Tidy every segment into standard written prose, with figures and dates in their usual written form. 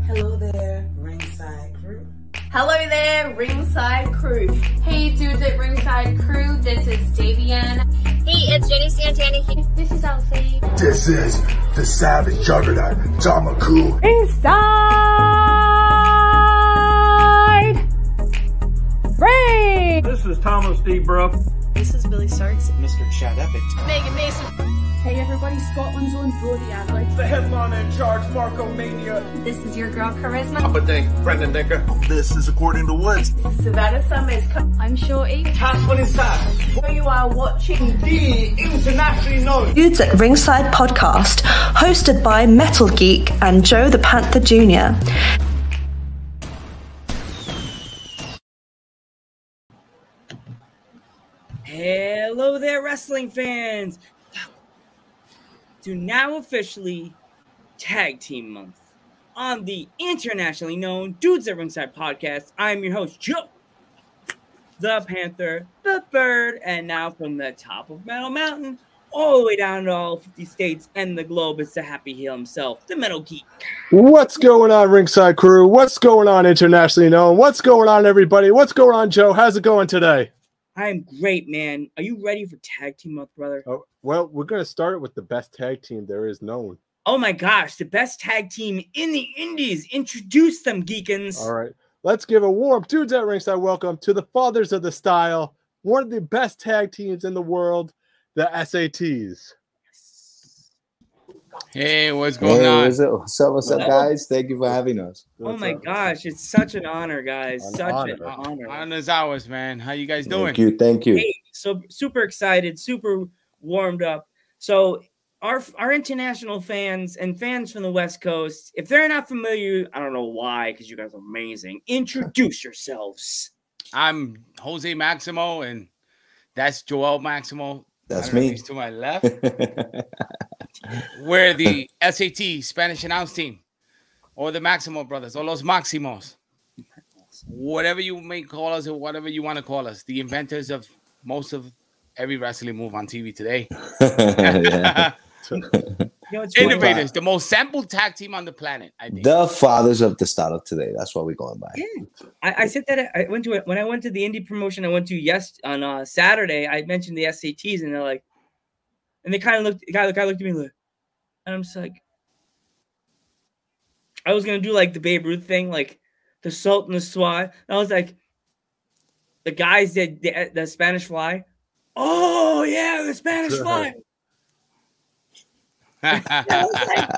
Hello there, Ringside Crew. Hello there, Ringside Crew. Hey dudes at Ringside Crew, this is Davian. Hey, it's Jenny Santana. This is Elsie. This is the Savage Juggernaut, Damaku. Inside Ring! This is Thomas D. Bruff. This is Billy Starks. Mr. Chad Epic. Megan Mason. Hey everybody, Scotland's own Brody Adler. The headliner in charge, Marco Mania. This is your girl Charisma. Papa Dink, Brendan Dicker. This is According to Woods. Savannah Summers. I'm Shorty. Tasman Inside. Where you are watching The internationally known Dudes at Ringside podcast, hosted by Metal Geek and Joe the Panther Jr. Hello there, wrestling fans! To now officially Tag Team Month on the internationally known Dudes at Ringside podcast. I'm your host, Joe the Panther, the Bird, and now from the top of Metal Mountain all the way down to all 50 states and the globe, it's the Happy Heel himself, the Metal Geek. What's going on, Ringside Crew? What's going on, internationally known? What's going on, everybody? What's going on, Joe? How's it going today? I'm great, man. Are you ready for Tag Team Month, brother? Oh, well, we're going to start with the best tag team there is known. Oh my gosh, the best tag team in the Indies. Introduce them, Geekins. All right. Let's give a warm Dudes at Ringside welcome to the fathers of the style, one of the best tag teams in the world, the SATs. Hey, what's going on? What's up, guys? Thank you for having us. Oh my gosh, it's such an honor, guys. An honor. Honor's ours, man. How you guys doing? Thank you. Hey, so super excited, super warmed up. So our international fans and fans from the West Coast, if they're not familiar, I don't know why, because you guys are amazing. Introduce yourselves. I'm Jose Maximo, and that's Joel Maximo. That's me. He's to my left. We're the SAT Spanish announce team, or the Maximo brothers, or los Maximos, whatever you may call us, or whatever you want to call us. The inventors of most of every wrestling move on TV today. Innovators, the most sampled tag team on the planet, I think. The fathers of the style of today. That's what we're going by. Yeah. I said that I went to it when I went to the indie promotion I went to on Saturday. I mentioned the SATs, and they're like, and they kind of looked. The guy looked at me like, and I'm just like, I was gonna do like the Babe Ruth thing, like the Salt and the Swat. And I was like, the guys did the Spanish Fly. Oh yeah, the Spanish Fly. I was like,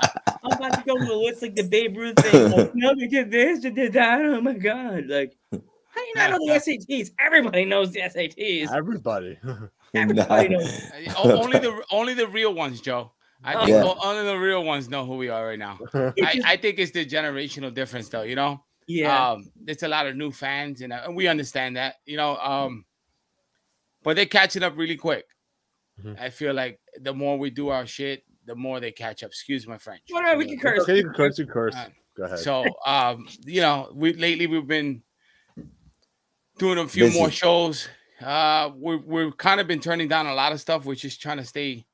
I'm about to go to the list like the Babe Ruth thing. Like, no, they did this, they did that. Oh my god! Like, how do you not know the SATs? Everybody knows the SATs. Everybody knows. Only the real ones, Joe. I think only the real ones know who we are right now. I think it's the generational difference, though. You know. Yeah. There's a lot of new fans, and we understand that. You know. But they're catching up really quick. Mm-hmm. I feel like the more we do our shit, the more they catch up. Excuse my French. Whatever, we can curse. Okay, you can curse. You curse. Go ahead. So, you know, we've been doing a few more shows. We've kind of been turning down a lot of stuff. We're just trying to stay,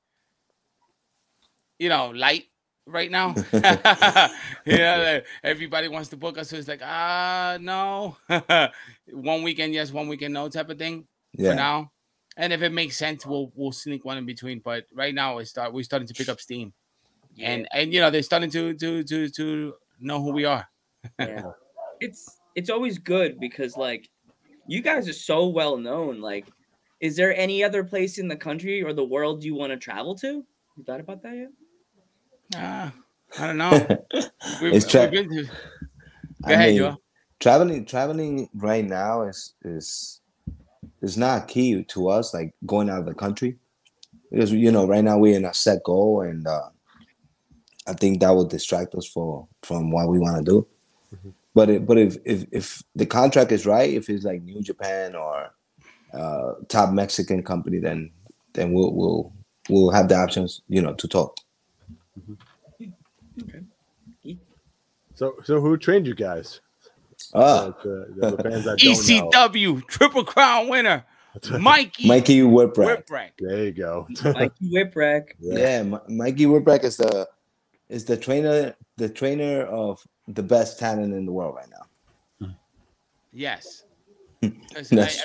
you know, light right now. You know, everybody wants to book us, so it's like, no. One weekend yes, one weekend no type of thing for now. And if it makes sense, we'll sneak one in between. But right now, we're starting to pick up steam, and you know they're starting to know who we are. Yeah, it's always good because like you guys are so well known. Like, is there any other place in the country or the world you want to travel to? You thought about that yet? I don't know. We've been to. Go ahead, Joel. Traveling right now is not key to us, like going out of the country, because you know right now we're in a set goal, and I think that will distract us from what we want to do. Mm-hmm. But if the contract is right, if it's like New Japan or top Mexican company, then we'll have the options, you know, to talk. Mm-hmm. Okay. So who trained you guys? The fans that ECW Triple Crown winner Mikey Whipwreck. There you go. Mikey Whipwreck. Yeah, Mikey Whipwreck is the trainer of the best talent in the world right now. Yes. I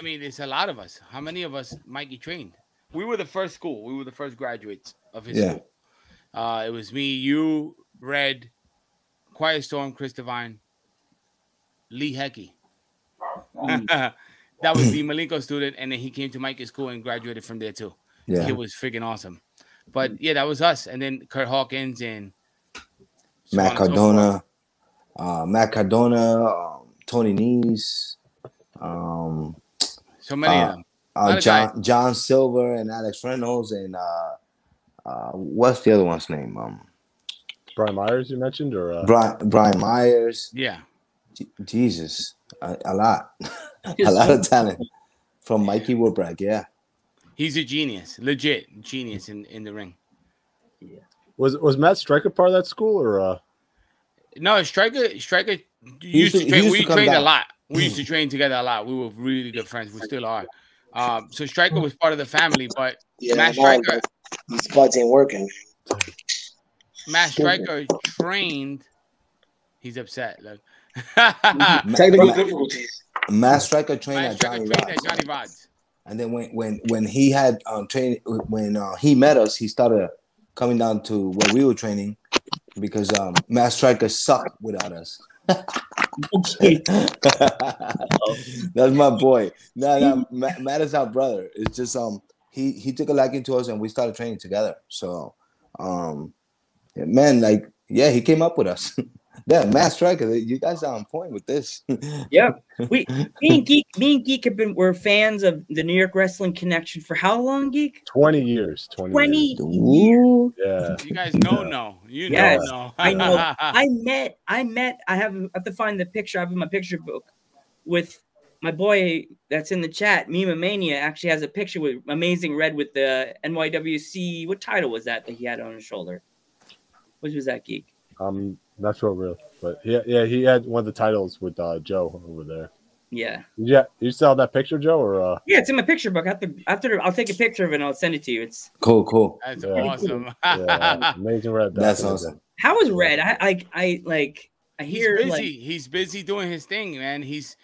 mean, it's a lot of us. How many of us Mikey trained? We were the first school. We were the first graduates of his school. It was me, you, Red, Quiet Storm, Chris Devine, Lee Hecky. That was the Malenko student, and then he came to Mikey's school and graduated from there too. Yeah, it was freaking awesome. But yeah, that was us. And then Kurt Hawkins and Matt Cardona, Tony Nese, so many of them. John Silver and Alex Reynolds and what's the other one's name? Brian Myers, you mentioned, or Brian Myers. Yeah, Jesus, a lot, a lot of talent from Mikey Woodbrack. Yeah, he's a genius, legit genius in the ring. Yeah. Was Matt Stryker part of that school, or no? Stryker used to train. We trained a lot. We used to train together a lot. We were really good friends. We still are. So Stryker was part of the family, but Matt Stryker, these spots ain't working. Matt Stryker trained. He's upset. Look. Technical difficulties. Matt Stryker trained at Johnny Rod's. And then when he had trained, when he met us, he started coming down to where we were training because Matt Stryker sucked without us. That's my boy. No, Matt is our brother. It's just he took a liking to us and we started training together. So man, like, yeah, he came up with us. Yeah, Matt Stryker, you guys are on point with this. Yeah, me and Geek were fans of the New York Wrestling Connection for how long, Geek? 20 years. 20 years. Yeah. You guys know. I know. I have to find the picture. I have in my picture book with my boy that's in the chat. Mima Mania actually has a picture with Amazing Red with the NYWC. What title was that he had on his shoulder? What was that, Geek? Not sure really, but he had one of the titles with Joe over there. Yeah. Yeah, you still have that picture, Joe, or yeah, it's in my picture book. After I'll take a picture of it and I'll send it to you. It's cool. That's awesome. Yeah, Amazing Red. That's awesome. How is Red? I hear he's busy doing his thing, man. He's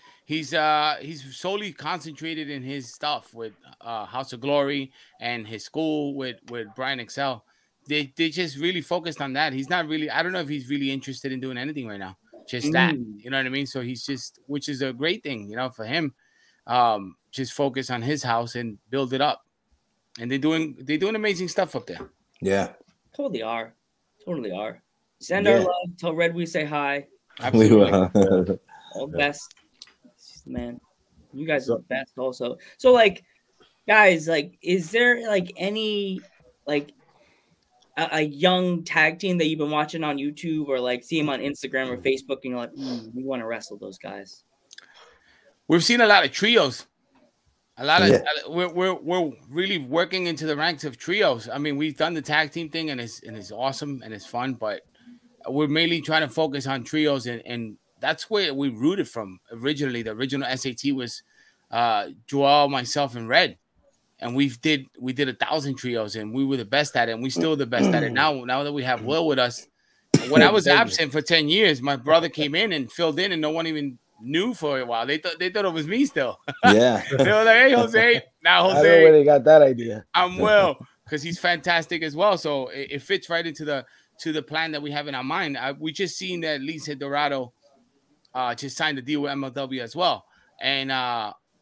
solely concentrated in his stuff with House of Glory and his school with Brian Excel. They just really focused on that. He's not really, I don't know if he's really interested in doing anything right now. Just that, you know what I mean? So he's just, which is a great thing, for him. Just focus on his house and build it up. And they're doing amazing stuff up there. Yeah. Totally are. Send our love. Tell Red we say hi. Absolutely. All the best. Man, you guys are the best also. So guys, is there any a young tag team that you've been watching on YouTube or see them on Instagram or Facebook and you're like, we want to wrestle those guys? We've seen a lot of trios. We're really working into the ranks of trios. I mean, we've done the tag team thing and it's awesome and it's fun, but we're mainly trying to focus on trios and that's where we rooted from originally. The original SAT was Joel, myself, and Red. And we did 1,000 trios, and we were the best at it, and we still the best at it now. Now that we have Will with us, when I was absent for 10 years, my brother came in and filled in, and no one even knew for a while. They thought it was me still. Yeah, they were like, "Hey, Jose." Now Jose, I don't know where they got that idea. I'm Will because he's fantastic as well. So it fits right into the plan that we have in our mind. We just seen that Lisa Dorado just signed a deal with MLW as well, and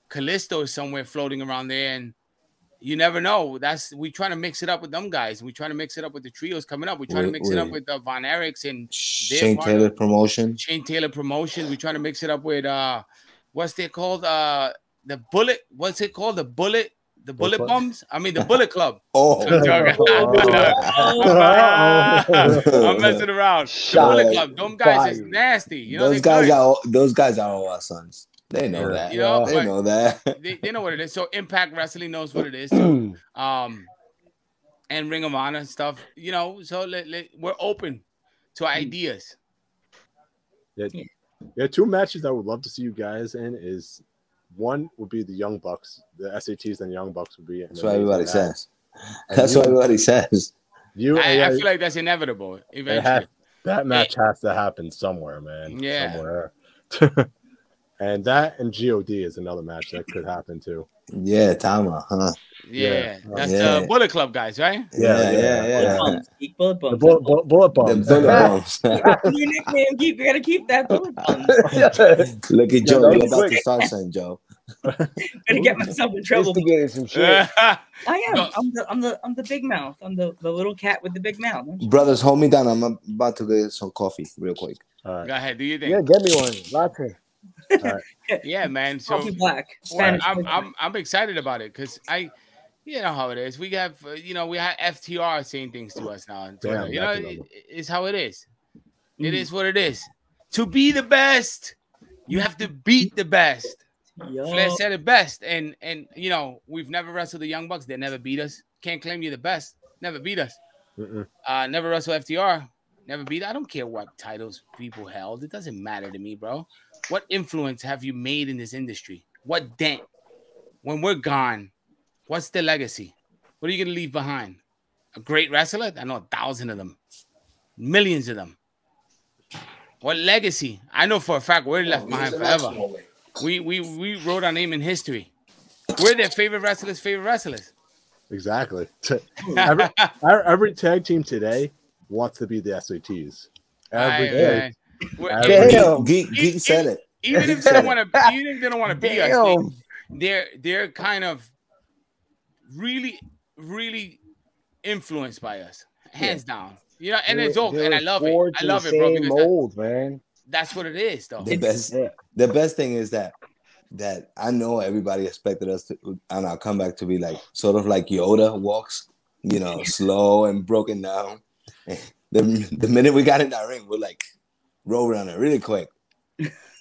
Callisto is somewhere floating around there, and you never know. We trying to mix it up with them guys. We trying to mix it up with the trios coming up. We trying to mix it up with Von Erichs and Shane Taylor Promotion. We trying to mix it up with what's it called? The Bullet. What's it called? The Bullet Bums. I mean the Bullet Club. Oh, I'm messing around. The Bullet Club. Them guys is nasty. Those guys are all our sons. They know that. They know that. They know what it is. So Impact Wrestling knows what it is. Too. And Ring of Honor and stuff. So we're open to ideas. Yeah, two matches I would love to see you guys in is one would be the Young Bucks. The SATs and Young Bucks would be. That's what everybody says. That's what everybody says. I feel like that's inevitable eventually. That match has to happen somewhere, man. Yeah. Somewhere. And that and God is another match that could happen too. Yeah, Tama, huh? Yeah, that's the Bullet Club guys, right? Yeah. Bullet bumps. Bullet bumps. The bumps. Your nickname, you gotta keep that bullet bumps. Look at Joe. You're about to start something, Joe. Gonna get myself in trouble. Some shit. I am. I'm the big mouth. I'm the little cat with the big mouth. Brothers, hold me down. I'm about to get some coffee real quick. All right. Go ahead, do you think? Yeah, get me one. Latte. Yeah, man. So Coffee black. well, Spanish. I'm excited about it because you know how it is. We have we have FTR saying things to us now on Twitter. It's how it is. It is what it is. To be the best, you have to beat the best. Flair said it best, and we've never wrestled the Young Bucks. They never beat us. Can't claim you're the best. Never beat us. Never wrestled FTR. Never beat. I don't care what titles people held. It doesn't matter to me, bro. What influence have you made in this industry? What dent? When we're gone, what's the legacy? What are you going to leave behind? A great wrestler? I know 1,000 of them. Millions of them. What legacy? I know for a fact we're left behind forever. We wrote our name in history. We're their favorite wrestlers. Exactly. Every tag team today wants to be the SATs. Every day. Geek said it. Even if they don't want to be us, they're kind of really, really influenced by us, hands down. And it's okay, and I love it. I love it, bro. Because mold, man. That's what it is, though. The best thing is that I know everybody expected us to, on our comeback, to be like sort of like Yoda walks, slow and broken down. The minute we got in that ring, we're like rolling on it really quick,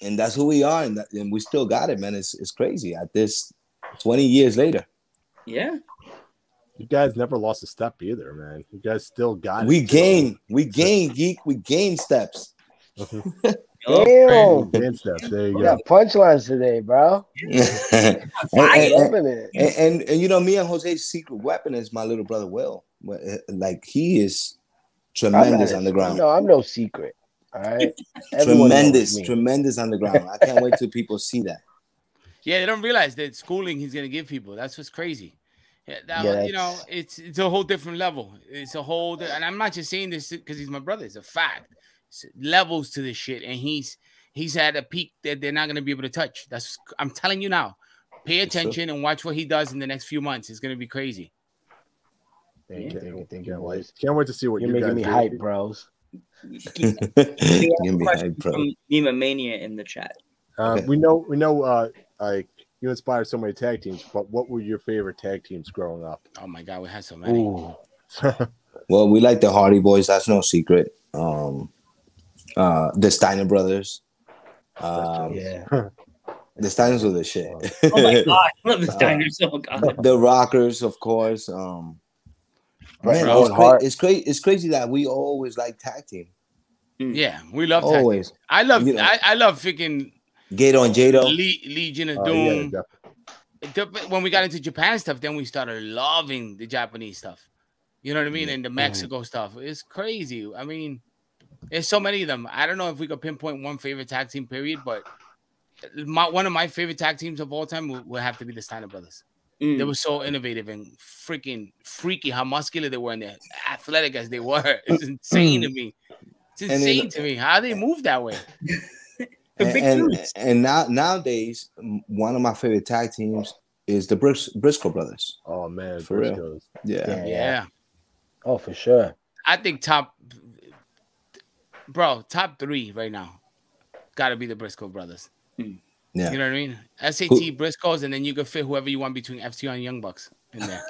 and that's who we are, and we still got it, man. It's crazy at this 20 years later. Yeah. You guys never lost a step either, man. You guys still got it. We gained, Geek. We gained steps. Damn. Gained steps. There you got punchlines today, bro. and me and Jose's secret weapon is my little brother Will. Like, he is tremendous on the ground. No, I'm no secret. All right. Tremendous on the ground. I can't wait till people see that. Yeah, they don't realize that schooling he's gonna give people. That's what's crazy. It's a whole different level. It's a whole, and I'm not just saying this because he's my brother. It's a fact. It's levels to this shit, and he's at a peak that they're not gonna be able to touch. I'm telling you now. Pay attention and watch what he does in the next few months. It's gonna be crazy. Thank you. Can't wait to see what you're making me hype, bros. Nima Mania in the chat. We know. Like, you inspired so many tag teams, but what were your favorite tag teams growing up? Oh my God, we had so many. Well, we like the Hardy Boys. That's no secret. The Steiner Brothers. The Steiners were the shit. Oh my God, I love the Steiners. Oh God. The Rockers, of course. Man, it's crazy that we always like tag team. Yeah, we love tag team. I love freaking Gato and Jado. Legion of Doom. When we got into Japan stuff, then we started loving the Japanese stuff. You know what I mean? And the Mexico stuff. It's crazy. I mean, there's so many of them. I don't know if we could pinpoint one favorite tag team, period, but one of my favorite tag teams of all time would have to be the Steiner Brothers. They were so innovative and freaking freaky how muscular they were and athletic as they were. It's insane to me. It's insane to me how they move that way. And nowadays, one of my favorite tag teams is the Briscoe Brothers. Oh man, for real. Yeah. Oh, for sure. I think top 3 right now got to be the Briscoe Brothers. Yeah. You know what I mean? SAT, Briscoes, and then you can fit whoever you want between FTR and Young Bucks in there.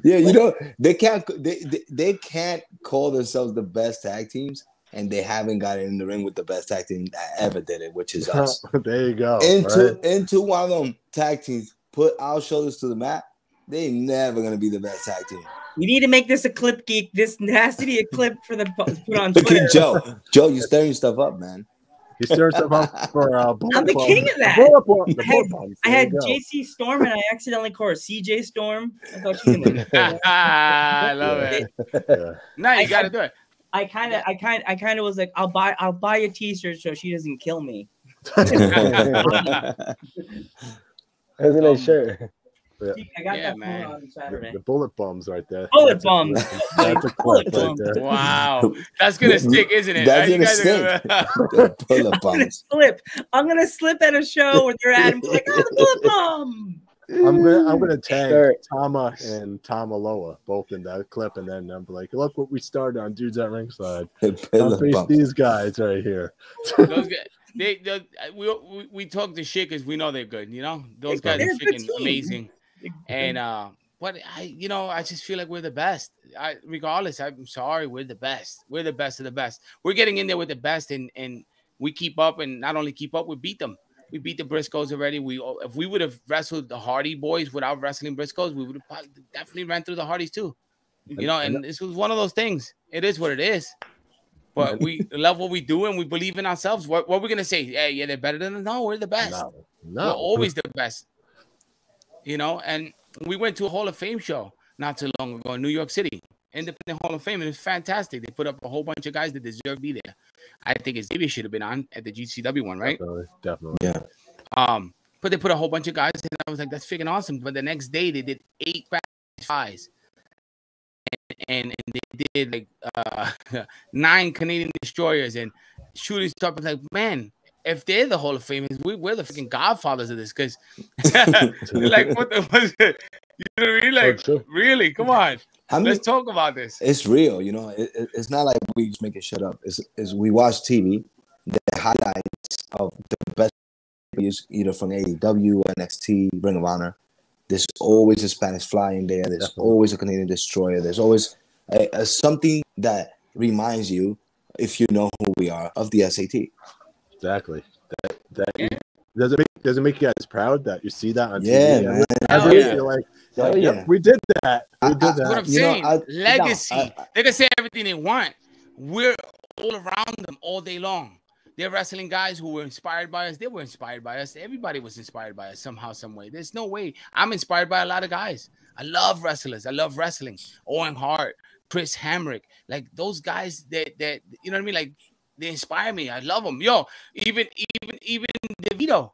Yeah, they can't call themselves the best tag teams, and they haven't gotten in the ring with the best tag team that ever did it, which is us. There you go. Into one of them tag teams, put our shoulders to the mat. They ain't never gonna be the best tag team. We need to make this a clip, Geek. This has to be a clip for the put on Look Twitter. at Joe. Joe, you're stirring stuff up, man. He stirs stuff up for bullet I'm the bomb. king of that. I had JC Storm and I accidentally called her CJ Storm. I thought she was gonna I love it. No, you gotta do it. I kind of was like, I'll buy a t-shirt so she doesn't kill me. Isn't a shirt? I got that man. On Saturday. The bullet bombs right there. Bullet bombs. That's a clip right there. Wow, that's gonna stick, isn't it? That's gonna stick. Bullet bombs. I'm gonna slip at a show where they're at and be like, oh, the bullet bomb. I'm gonna tag Tama and Tamaloa both in that clip, and then I'm like, look what we started on Dudes at Ringside. Don't face these guys right here. Those guys, we talk the shit because we know they're good. You know, those guys are freaking amazing. And but I just feel like we're the best. Regardless, I'm sorry, we're the best. We're the best of the best. We're getting in there with the best, and we keep up, and not only keep up, we beat them. We beat the Briscoes already. If we would have wrestled the Hardy Boys without wrestling Briscoes, we would have definitely ran through the Hardys too. You know, and this was one of those things. It is what it is. But we love what we do, and we believe in ourselves. What we're gonna say? Hey, yeah, they're better than us. No, we're the best. No. We're always the best. You know, and we went to a Hall of Fame show not too long ago in New York City, Independent Hall of Fame, and it's fantastic. They put up a whole bunch of guys that deserve to be there. I think Xavier should have been on at the GCW one, right? Definitely. Yeah. But they put a whole bunch of guys, and I was like, that's freaking awesome. But the next day, they did 8 guys. And they did like 9 Canadian destroyers and shooting stuff. Like, man, if they're the Hall of Famers, we're the freaking godfathers of this. Because, like, what was it? You know what I mean? Like, really? Come on. Let's talk about this. It's real, you know. It's not like we just make it shut up. It's we watch TV, the highlights of the best either from AEW, NXT, Ring of Honor. There's always a Spanish Fly in there. There's always a Canadian Destroyer. There's always something that reminds you, if you know who we are, of the SAT. Exactly. Does it make you guys proud that you see that on TV? Yeah, you're like, yep, we did that. We did that. That's what I'm saying. Legacy. They can say everything they want. We're all around them all day long. They're wrestling guys who were inspired by us. They were inspired by us. Everybody was inspired by us somehow, some way. There's no way. I'm inspired by a lot of guys. I love wrestlers. I love wrestling. Owen Hart, Chris Hamrick, like those guys that you know what I mean? Like they inspire me. I love them. Yo, even DeVito.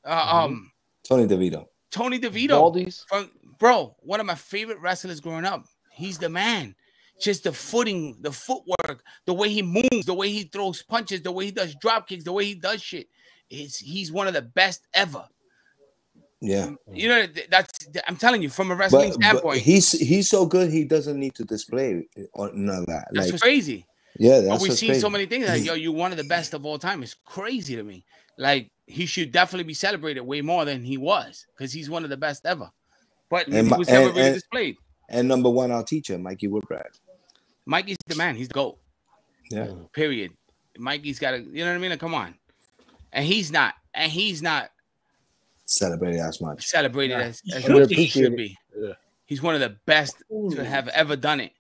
Tony DeVito. Tony DeVito. Bro, one of my favorite wrestlers growing up. He's the man. Just the footing, the footwork, the way he moves, the way he throws punches, the way he does drop kicks, the way he does shit. He's one of the best ever. Yeah. You know, I'm telling you, from a wrestling standpoint. But he's so good, he doesn't need to display or none of that. That's what's crazy. Yeah, that's but we see crazy. so many things like, yo, you're one of the best of all time. It's crazy to me. Like, he should definitely be celebrated way more than he was because he's one of the best ever. But he was never really displayed. And number one, our teacher, Mikey Woodbrad. Mikey's the man. He's the GOAT. Yeah. Period. Mikey's got to, you know what I mean? Like, come on. And he's not celebrated as much. Celebrated as much as he should be. Yeah. He's one of the best to have ever done it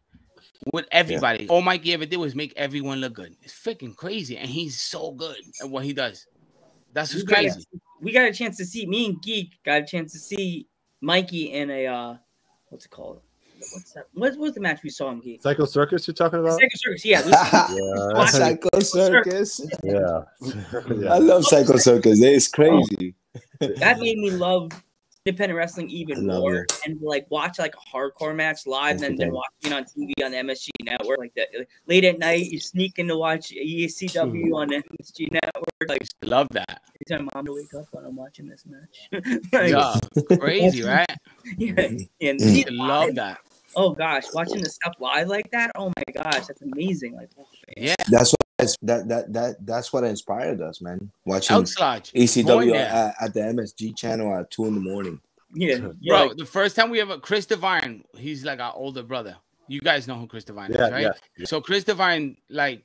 with everybody. Yeah. All Mikey ever did was make everyone look good. It's freaking crazy. And he's so good at what he does. That's what's crazy. We got a chance to see, me and Geek got a chance to see Mikey in a, what's it called? What's that? What was the match we saw him get? Psycho Circus you're talking about? Psycho Circus, yeah. Psycho Circus. Yeah. I love Psycho Circus. It's crazy. That made me love independent wrestling even more, and like watch like a hardcore match live, and then watching on TV on the MSG network like that. Like, late at night, you sneak in to watch ECW on the MSG network. Like, love that. Every time I'm to wake up when I'm watching this match. Like, yeah, crazy, right? Yeah, and love that. Oh gosh, watching the stuff live like that. Oh my gosh, that's amazing. Like, yeah, that's what inspired us, man. Watching ECW at the MSG channel at 2 a.m. Yeah, bro. Like, the first time we ever Chris Divine, he's like our older brother. You guys know who Chris Divine is, right? Yeah. So Chris Divine like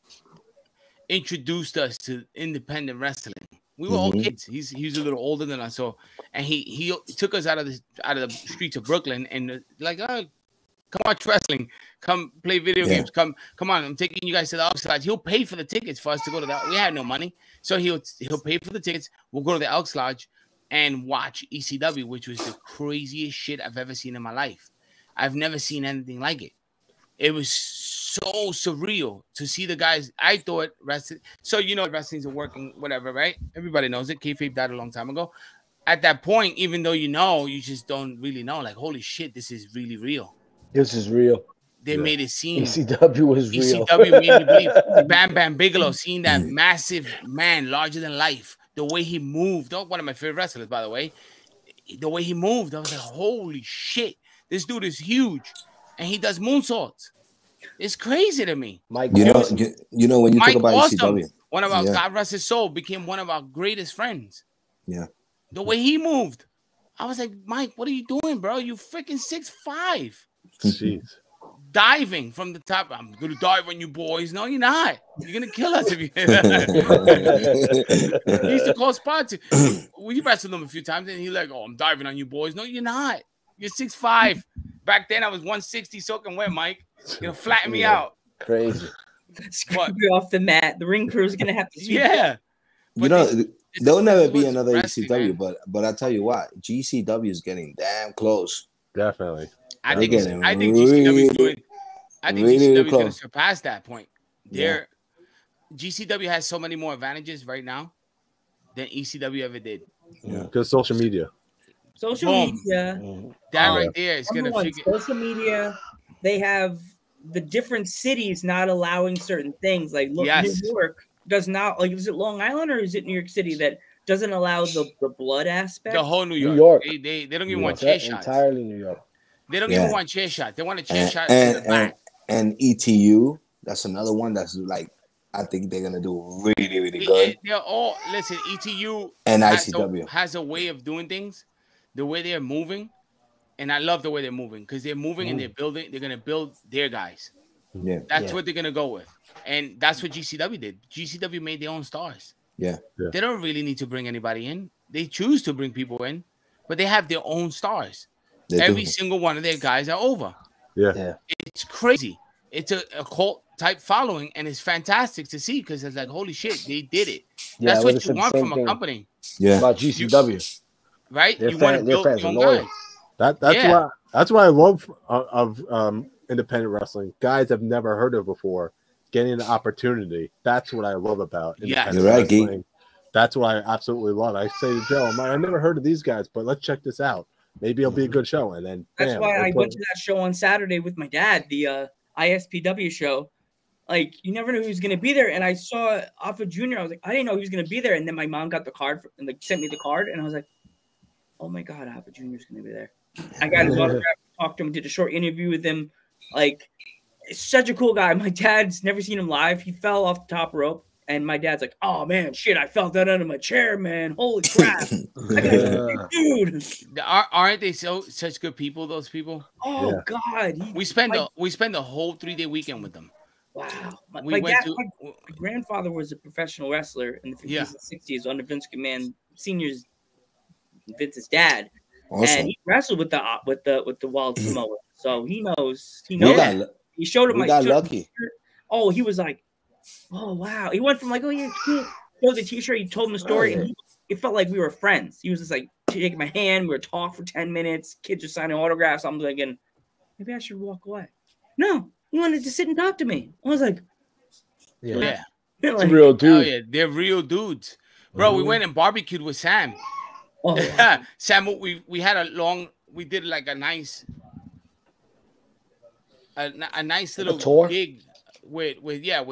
introduced us to independent wrestling. We were all kids. He's a little older than us, so and he took us out of the streets of Brooklyn and like Come watch wrestling. Come play video games. Come on. I'm taking you guys to the Elks Lodge. He'll pay for the tickets for us to go to that. We had no money, so he'll pay for the tickets. We'll go to the Elks Lodge and watch ECW, which was the craziest shit I've ever seen in my life. I've never seen anything like it. It was so surreal to see the guys. I thought wrestling. So wrestling's a working whatever, right? Everybody knows it. Kayfabe died a long time ago. At that point, even though you just don't really know. Like, holy shit, this is really real. This is real. They made it seem ECW was real. ECW made me believe. Bam Bam Bigelow, seeing that massive man, larger than life, the way he moved. Oh, one of my favorite wrestlers, by the way. The way he moved, I was like, holy shit, this dude is huge, and he does moonsaults. It's crazy to me. Mike, when you talk about Awesome, ECW, one of our God rest his soul, became one of our greatest friends. Yeah. The way he moved, I was like, Mike, what are you doing, bro? You freaking 6'5". Jeez. Diving from the top. I'm gonna dive on you boys. No, you're not. You're gonna kill us if you. He used to call spots. We wrestled him a few times, and he's like, "Oh, I'm diving on you boys." No, you're not. You're 6'5". Back then, I was 160 soaking wet, Mike. You're gonna flatten me out. Crazy. Screw you off the mat. The ring crew is gonna have to. Yeah. There'll never be another ECW, but I tell you what, GCW is getting damn close. Definitely. I think GCW is doing. I think GCW is going to surpass that point. GCW has so many more advantages right now than ECW ever did. Yeah, because social media. Social media. That right there is going to figure. Social media. They have the different cities not allowing certain things. Like, look, New York does not. Like, is it Long Island or is it New York City that doesn't allow the blood aspect? The whole New York. They don't even want chair shots. Entirely New York. They don't even want chair shot. They want a chair shot. And ETU, that's another one that's like, I think they're gonna do really, really good. They're all listen. ETU and ICW has a way of doing things, the way they're moving, and I love the way they're moving because they're moving and they're building. They're gonna build their guys. Yeah, that's what they're gonna go with, and that's what GCW did. GCW made their own stars. Yeah. They don't really need to bring anybody in. They choose to bring people in, but they have their own stars. Every single one of their guys are over. Yeah. It's crazy. It's a cult type following, and it's fantastic to see because it's like, holy shit, they did it. That's what you want from a company. Yeah. About GCW. Right? You want to build your own guys. That's why I love of independent wrestling. Guys I've never heard of before getting the opportunity. That's what I love about independent wrestling. That's what I absolutely love. I say to Joe, I never heard of these guys, but let's check this out. Maybe it'll be a good show. And then that's why I went to that show on Saturday with my dad, the ISPW show. Like, you never knew who was going to be there. And I saw Alpha Jr. I was like, I didn't know he was going to be there. And then my mom got the card and like sent me the card. And I was like, oh my God, Alpha Jr. is going to be there. I got his autograph, talked to him, did a short interview with him. Like, it's such a cool guy. My dad's never seen him live. He fell off the top rope. And my dad's like, oh, man, shit, I felt that under my chair, man. Holy crap. Dude. Aren't they such good people, those people? Oh, God. We spend the whole 3-day weekend with them. Wow. My grandfather was a professional wrestler in the 50s and 60s under Vince McMahon Sr.'s, Vince's dad. Awesome. And he wrestled with the Wild Samoa. So he knows. He showed him. We got lucky. Oh, he was like, oh wow! He went from like, oh yeah, show the T-shirt. He told him the story, and it felt like we were friends. He was just like taking my hand. We were talking for 10 minutes. Kids are signing autographs. I'm thinking, maybe I should walk away. No, he wanted to sit and talk to me. I was like, yeah. Like, real dude. Oh yeah, they're real dudes, bro. We went and barbecued with Sam. Oh, yeah. Sam, we had we did like a nice little gig. With it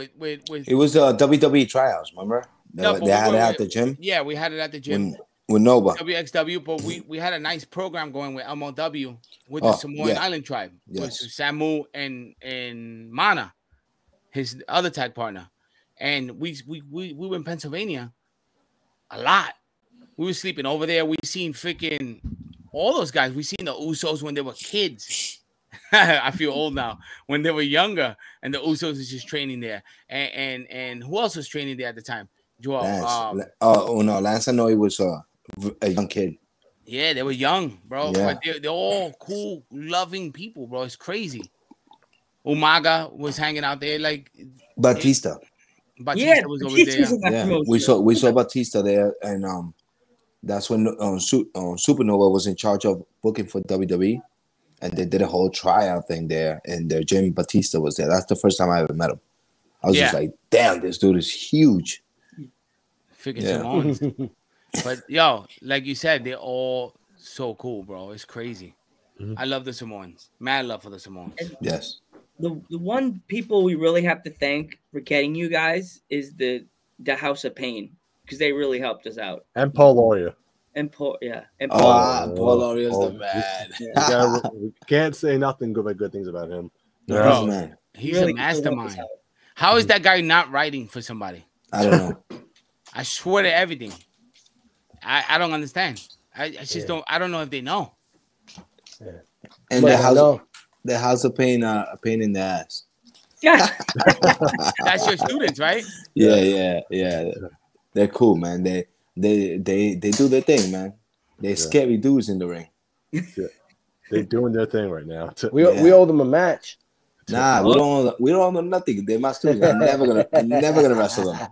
was WWE tryouts, remember? They had it at the gym. Yeah, we had it at the gym with Nova WXW, but we had a nice program going with MLW with the Samoan Island tribe, with Samu and Mana, his other tag partner, and we were in Pennsylvania a lot. We were sleeping over there. We seen freaking all those guys. We seen the Usos when they were kids. I feel old now. When they were younger, and the Usos was just training there, and who else was training there at the time? Joel. Lance. Lance. I know he was a young kid. Yeah, they were young, bro. Yeah. But they're all cool, loving people, bro. It's crazy. Umaga was hanging out there, like Batista. Batista was over there. Yeah, we saw Batista there, and that's when Supernova was in charge of booking for WWE, and they did a whole tryout thing there, and their Jimmy Batista was there. That's the first time I ever met him. I was just like, damn, this dude is huge. Freaking Samoans. But yo, like you said, they're all so cool, bro. It's crazy. I love the Samoans. Mad love for the Samoans. Yes. The one people we really have to thank for getting you guys is the House of Pain, because they really helped us out. And Paul Laurier. And Paul Paul Laurier's the man. We can't say nothing good things about him. Bro, man. He's really a mastermind. How is that guy not writing for somebody? I don't know. I swear to everything. I don't understand. I just don't. I don't know if they know. Yeah. And the House of Pain are a pain in the ass. Yeah. That's your students, right? Yeah. They're cool, man. They do their thing, man. They're scary dudes in the ring. Yeah. They're doing their thing right now. We owe them a match. Nah, we don't know nothing. They're my students. I'm never gonna wrestle them.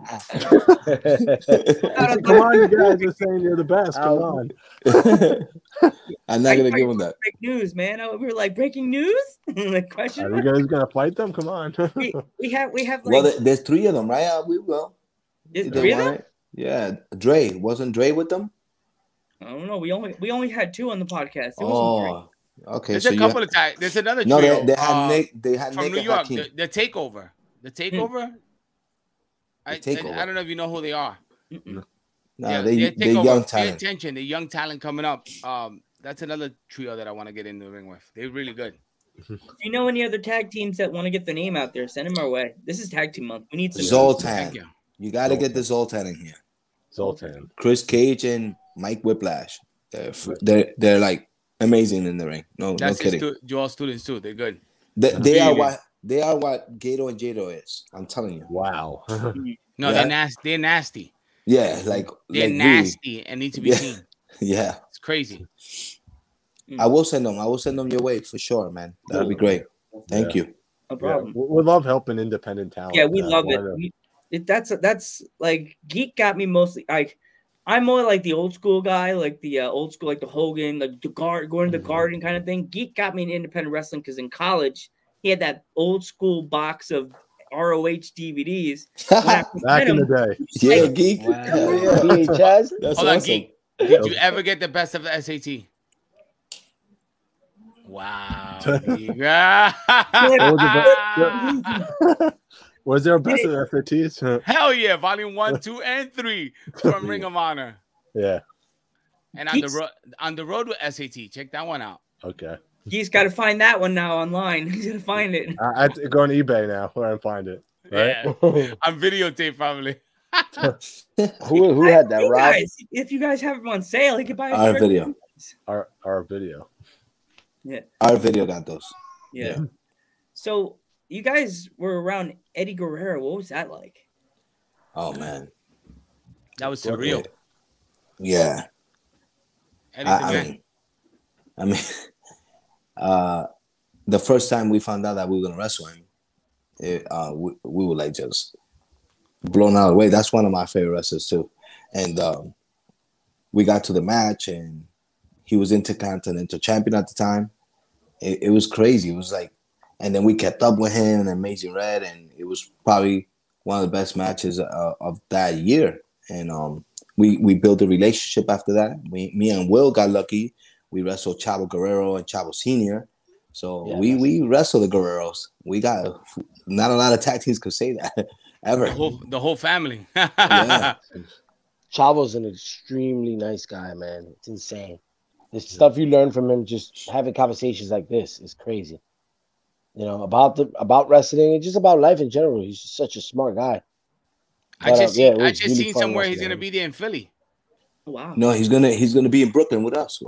Come on, you guys are saying you're the best. Come on. I'm not gonna give them that. Break news, man. We were like, breaking news? Like, question. Are you guys gonna fight them? Come on. we have like, well, there's 3 of them, right? We will. There's 3 of them? Yeah. Dre. Wasn't Dre with them? I don't know. We only had 2 on the podcast. Okay, there's a couple of times. There's another no, trio. They had from Nick New York. Hakeem. The Takeover. The Takeover. I don't know if you know who they are. No, they're young talent. Pay attention. The young talent coming up. That's another trio that I want to get in the ring with. They're really good. Do you know any other tag teams that want to get their name out there? Send them our way. This is tag team month. We need some. Zoltan. You got to get the Zoltan in here. Zoltan. Chris Cage and Mike Whiplash. They're like amazing in the ring. No kidding. Your students too. They're good. They are what Gato and Jado is. I'm telling you. Wow. No, they're nasty. They're nasty. Yeah, they're nasty really. And need to be seen. Yeah, it's crazy. I will send them. Your way for sure, man. That'll be great. Thank you. No problem. We love helping independent talent. Yeah, we love it. That's like Geek got me mostly. I'm more like the old school guy, like the old school, like the Hogan, like the going to the Garden kind of thing. Geek got me in independent wrestling because in college he had that old school box of ROH DVDs. Back in the day. Yeah, Geek. Wow. VHS. That's Hold awesome. on, Geek. Did you ever get the best of the SAT? Wow. Was there a best of SATs? Hell yeah. Volume 1, 2, and 3 from Ring of Honor. Yeah. And on the road with SAT. Check that one out. Okay. He's got to find that one now online. He's got to find it. I have to go on eBay now where I find it. Right? Yeah. On videotape, probably. Who had that, Rob? If you guys have them on sale, he could buy our video. Our video. Yeah. Our video got those. Yeah. So you guys were around Eddie Guerrero. What was that like? Oh man. That was surreal. Yeah. I mean, the first time we found out that we were gonna wrestle him, we were like just blown out of the way. That's one of my favorite wrestlers too. And we got to the match, and he was Intercontinental Champion at the time. It was crazy. It was like, and then we kept up with him and Amazing Red, and it was probably one of the best matches of that year. And we built a relationship after that. Me and Will got lucky. We wrestled Chavo Guerrero and Chavo Senior. So we wrestled the Guerreros. We got not a lot of tag teams could say that ever. The whole family. Yeah. Chavo's an extremely nice guy, man. It's insane. The stuff you learn from him, just having conversations like this, is crazy. You know, about wrestling and just about life in general. He's just such a smart guy. I just seen somewhere he's gonna be there in Philly. Wow. No, he's gonna be in Brooklyn with us.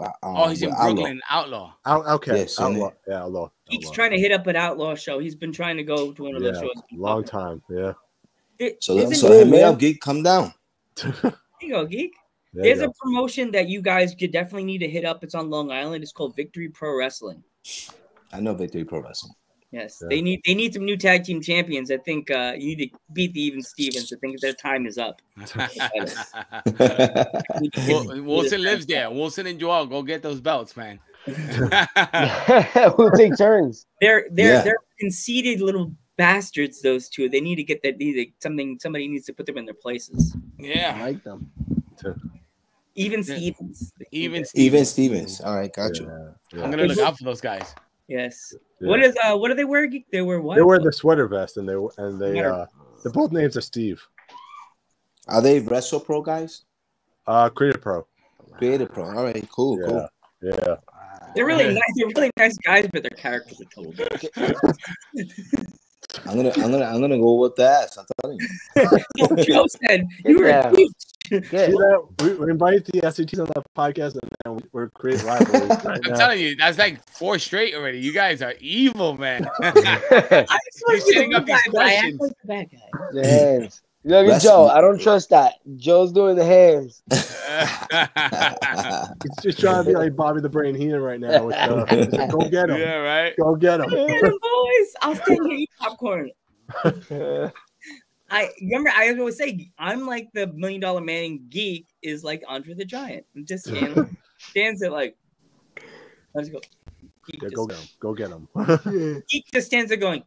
He's in Brooklyn, Outlaw. Okay. Yes, Outlaw. Yeah, Outlaw. He's trying to hit up an Outlaw show. He's been trying to go to one of those shows. Long time. Yeah. So hit me up, Geek. Come down. Here you go, Geek. There's a promotion that you guys could definitely need to hit up. It's on Long Island. It's called Victory Pro Wrestling. I know Victory Pro Wrestling. Yes, they need some new tag team champions. I think you need to beat the Even Stevens. I think their time is up. Wilson lives there. Wilson and Joel, go get those belts, man. We'll take turns. They're conceited little bastards. Those two. They need to get that. Somebody needs to put them in their places. Yeah, I like them. Even Stevens. Even Stevens. All right, got you. I'm gonna look out for those guys. Yes. Yeah. What do they wear? They wear what? They wear the sweater vest, and they both names are Steve. Are they Wrestle Pro guys? Creative Pro. Creative Pro. All right, cool. Yeah. They're really nice. They're really nice guys, but their characters are total. I'm gonna go with that. I'm telling you. Joe said you were a peach. We invited the SATs on that podcast, and we're creating rivalries. Right I'm now. telling you, that's like 4 straight already. You guys are evil, man. You're setting up these questions. Bad guy. The hands. Look at Joe. I don't trust that. Joe's doing the hands. He's just trying to be like Bobby the Brain Heenan right now. Go get him. Yeah, right. Go get him. Get him, boys. I'll stand here eat popcorn. I always say I'm like the $1 Million Man, and Geek is like Andre the Giant. I'm just stands there like, let's go. Yeah, go get him. Geek just stands there going,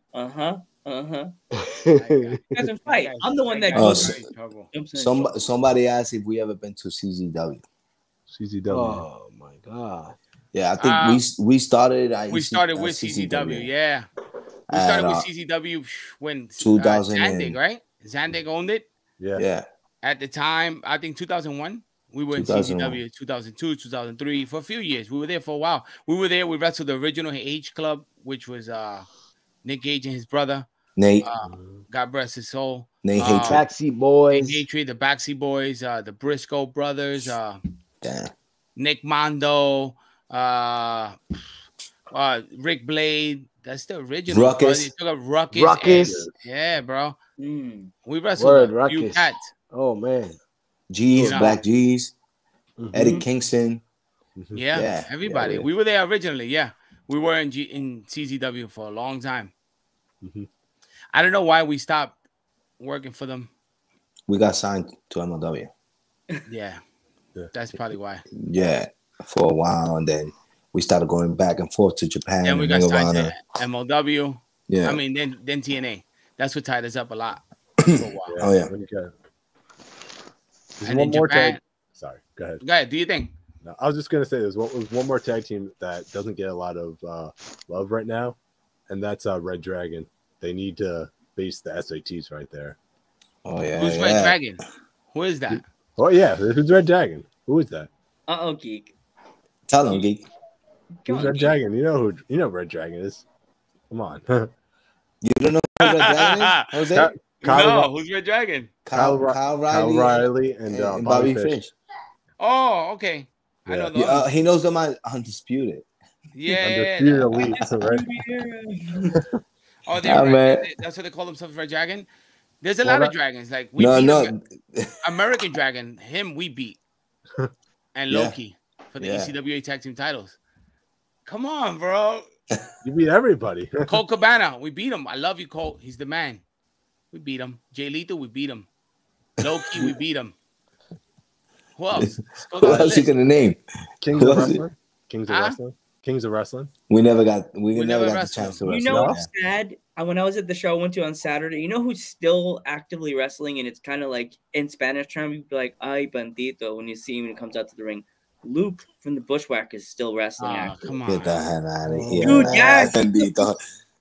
doesn't fight. I'm the one that somebody asked if we ever been to CZW. CZW. Oh my god. Yeah, I think we started. We started with CZW. Yeah, we started with CZW when 2000 Zandig, right? Zandig owned it. Yeah. At the time, I think 2001. We were in CZW 2002, 2003 for a few years. We were there for a while. We were there. We wrestled the original H Club, which was Nick Gage and his brother. Nate. God bless his soul. Nate Hatred. Backseat Boys. Nate Hatred, the Backseat Boys, the Briscoe brothers, Damn. Nick Mondo, Rick Blade. That's the original. Ruckus. Ruckus. Yeah, bro. We wrestled a few cats. Oh, man. G's, Black G's, Eddie Kingston. Yeah, everybody. We were there originally. Yeah, we were in CZW for a long time. I don't know why we stopped working for them. We got signed to MLW. Yeah, that's probably why. Yeah, for a while, and then we started going back and forth to Japan. Then we got signed to MLW. Yeah, I mean, then TNA. That's what tied us up a lot. For a while. Oh yeah. And one more tag. Sorry, go ahead. Go ahead. Do you think? No, I was just gonna say there's one more tag team that doesn't get a lot of love right now, and that's Red Dragon. They need to base the SATs right there. Oh yeah. Who's Red Dragon? Who is that? Oh yeah, who's Red Dragon? Who is that? Geek. Tell him, Geek. Who's Red Dragon? You know who Red Dragon is. Come on. You don't know who Red Dragon is? Jose? Who's Red Dragon? Kyle Riley and Bobby Fish. Oh, okay. I know those. He knows them on Undisputed. Yeah. Undisputed Elite, right? Oh, that's what they call themselves, Red Dragon. There's a lot of dragons. Like we beat American Dragon. Him we beat, and Loki for the ECWA tag team titles. Come on, bro. You beat everybody. Colt Cabana, we beat him. I love you, Colt. He's the man. We beat him. Jay Lethal, we beat him. Loki, we beat him. Who else? Who else you gonna name? Kings of Wrestling. Kings of Wrestling. We never got the chance to wrestle. You know what's sad? When I was at the show I went to on Saturday, you know who's still actively wrestling, and it's kind of like in Spanish term, you'd be like, "Ay, bandito," when you see him when he comes out to the ring. Luke from the Bushwhackers is still wrestling. Come on. Get the hell out of here. Dude, yes.